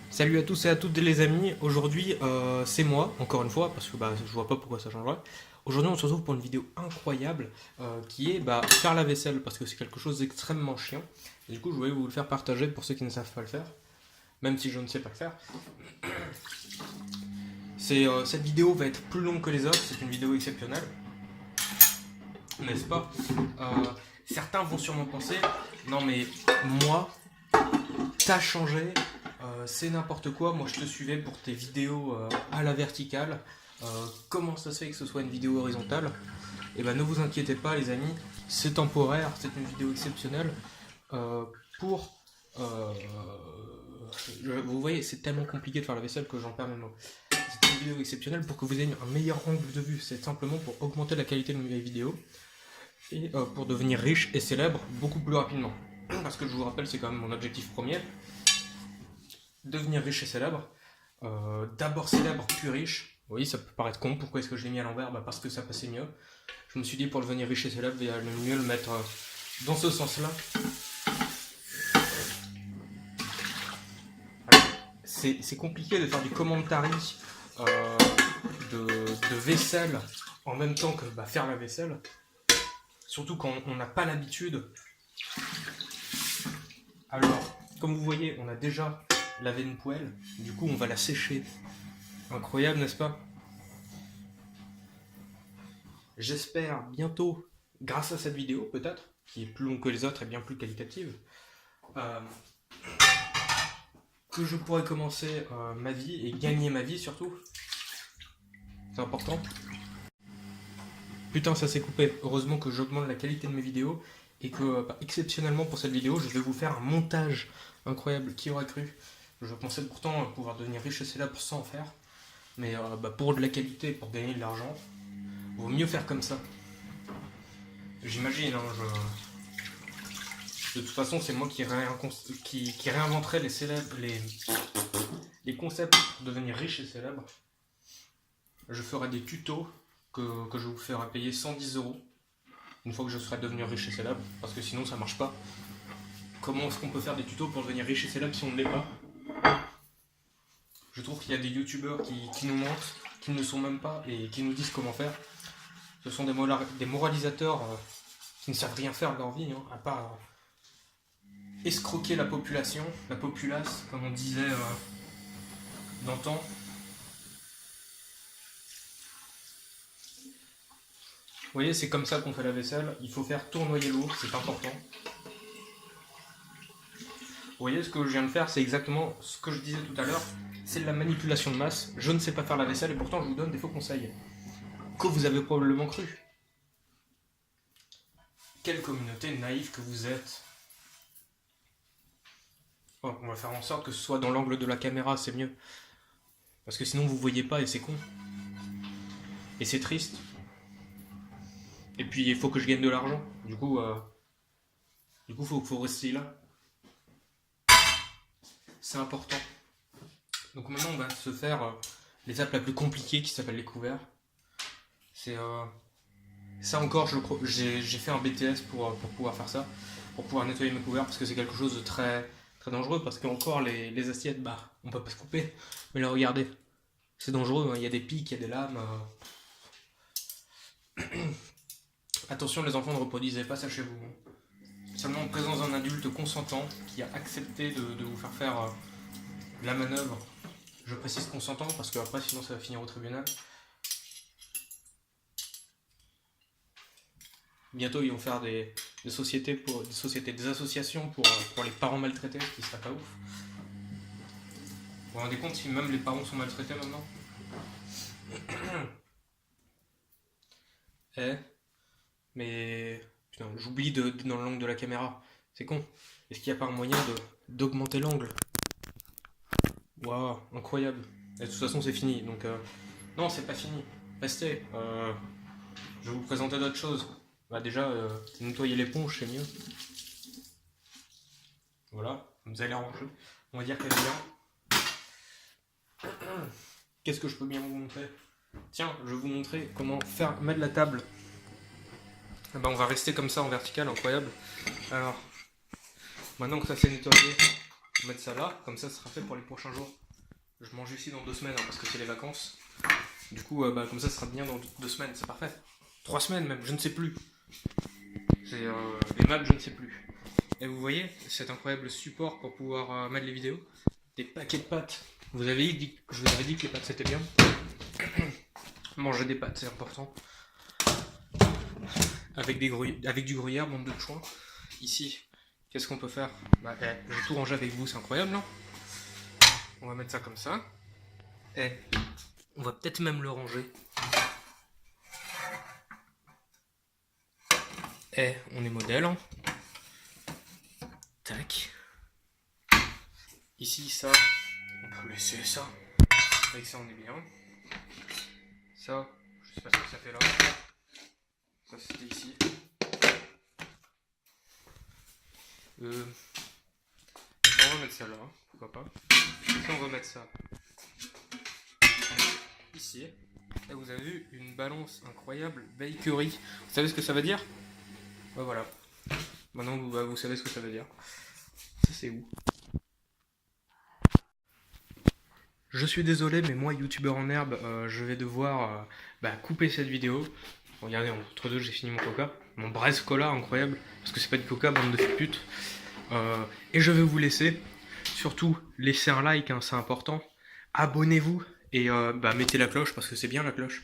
Salut à tous et à toutes les amis, aujourd'hui c'est moi, encore une fois, parce que je vois pas pourquoi ça changerait. Aujourd'hui on se retrouve pour une vidéo incroyable qui est faire la vaisselle, parce que c'est quelque chose d'extrêmement chiant. Et du coup je voulais vous le faire partager pour ceux qui ne savent pas le faire, même si je ne sais pas le faire. Cette vidéo va être plus longue que les autres, c'est une vidéo exceptionnelle, n'est-ce pas? Certains vont sûrement penser, non mais moi, t'as changé, c'est n'importe quoi, moi je te suivais pour tes vidéos à la verticale, comment ça se fait que ce soit une vidéo horizontale? Et ben ne vous inquiétez pas les amis, c'est temporaire, c'est une vidéo exceptionnelle, euh, pour... euh, vous voyez, c'est tellement compliqué de faire la vaisselle que j'en perds mes mots. C'est une vidéo exceptionnelle pour que vous ayez un meilleur angle de vue, c'est simplement pour augmenter la qualité de mes vidéos, et pour devenir riche et célèbre beaucoup plus rapidement. Parce que je vous rappelle, c'est quand même mon objectif premier, devenir riche et célèbre. D'abord célèbre, puis riche. Oui, ça peut paraître con, pourquoi est-ce que je l'ai mis à l'envers? Parce que ça passait mieux. Je me suis dit pour devenir riche et célèbre, il y a le mieux le mettre dans ce sens-là. C'est compliqué de faire du commentary de vaisselle en même temps que faire la vaisselle. Surtout quand on n'a pas l'habitude. Alors, comme vous voyez, on a déjà lavé une poêle. Du coup, on va la sécher. Incroyable, n'est-ce pas? J'espère bientôt, grâce à cette vidéo peut-être, qui est plus longue que les autres et bien plus qualitative, euh, que je pourrai commencer ma vie et gagner ma vie surtout. C'est important. Putain, ça s'est coupé. Heureusement que j'augmente la qualité de mes vidéos et que, exceptionnellement pour cette vidéo, je vais vous faire un montage incroyable. Qui aurait cru? Je pensais pourtant pouvoir devenir riche et célèbre sans en faire. Mais pour de la qualité, pour gagner de l'argent, vaut mieux faire comme ça. J'imagine, hein, de toute façon, c'est moi qui réinventerai les concepts pour devenir riche et célèbre. Je ferai des tutos que je vous ferai payer 110 € une fois que je serai devenu riche et célèbre, parce que sinon ça marche pas. Comment est-ce qu'on peut faire des tutos pour devenir riche et célèbre si on ne l'est pas? Je trouve qu'il y a des youtubeurs qui nous mentent, qui ne le sont même pas et qui nous disent comment faire. Ce sont des moralisateurs qui ne savent rien faire de leur vie, hein, à part escroquer la population, la populace, comme on disait d'antan. Vous voyez, c'est comme ça qu'on fait la vaisselle. Il faut faire tournoyer l'eau, c'est important. Vous voyez, ce que je viens de faire, c'est exactement ce que je disais tout à l'heure. C'est de la manipulation de masse. Je ne sais pas faire la vaisselle et pourtant je vous donne des faux conseils que vous avez probablement cru. Quelle communauté naïve que vous êtes. Oh, on va faire en sorte que ce soit dans l'angle de la caméra, c'est mieux. Parce que sinon vous voyez pas et c'est con. Et c'est triste. Et puis il faut que je gagne de l'argent. Du coup, faut rester là. C'est important. Donc maintenant on va se faire l'étape la plus compliquée qui s'appelle les couverts. C'est ça encore, j'ai fait un BTS pour pouvoir faire ça, pour pouvoir nettoyer mes couverts parce que c'est quelque chose de très très dangereux parce qu'encore les assiettes, on peut pas se couper. Mais là regardez, c'est dangereux, hein. Il y a des pics, il y a des lames. Attention les enfants, ne reproduisez pas ça chez vous. Seulement en présence d'un adulte consentant qui a accepté de vous faire faire la manœuvre. Je précise consentant parce que après sinon ça va finir au tribunal. Bientôt ils vont faire des sociétés des associations pour les parents maltraités, ce qui serait pas ouf. Vous vous rendez compte si même les parents sont maltraités maintenant? Eh, mais putain, j'oublie dans l'angle de la caméra. C'est con. Est-ce qu'il n'y a pas un moyen d'augmenter l'angle? Waouh, incroyable. Et de toute façon, c'est fini. Donc, non, c'est pas fini. Restez. Je vais vous présenter d'autres choses. Déjà, nettoyer l'éponge, c'est mieux. Voilà, vous allez arranger. On va dire qu'elle est bien. Qu'est-ce que je peux bien vous montrer? Tiens, je vais vous montrer comment mettre la table. On va rester comme ça en vertical, incroyable. Alors, maintenant que ça s'est nettoyé, On va mettre ça là, comme ça sera fait pour les prochains jours. Je mange ici dans 2 semaines hein, parce que c'est les vacances. Du coup, comme ça sera bien dans 2 semaines, c'est parfait. 3 semaines même, je ne sais plus. C'est les maps, je ne sais plus. Et vous voyez, cet incroyable support pour pouvoir mettre les vidéos. Des paquets de pâtes. Je vous avais dit que les pâtes c'était bien. Manger des pâtes, c'est important. Avec du gruyère, bande de chouins. Ici, qu'est-ce qu'on peut faire? Je vais tout ranger avec vous, c'est incroyable, non? On va mettre ça comme ça. Et on va peut-être même le ranger. Et on est modèle. Hein. Tac. Ici, ça, on peut laisser ça. Avec ça, on est bien. Ça, je sais pas ce que ça fait là. Ça, c'était ici. On va mettre ça là, pourquoi pas. Ici, on va mettre ça ici. Là, vous avez vu une balance incroyable bakery. Vous savez ce que ça veut dire? Voilà. Maintenant, vous savez ce que ça veut dire. Ça, c'est où? Je suis désolé, mais moi, youtubeur en herbe, je vais devoir couper cette vidéo. Regardez, entre deux, j'ai fini mon coca. Mon Brest Cola, incroyable. Parce que c'est pas du coca, bande de pute. Et je vais vous laisser. Surtout, laissez un like, hein, c'est important. Abonnez-vous. Et mettez la cloche, parce que c'est bien la cloche.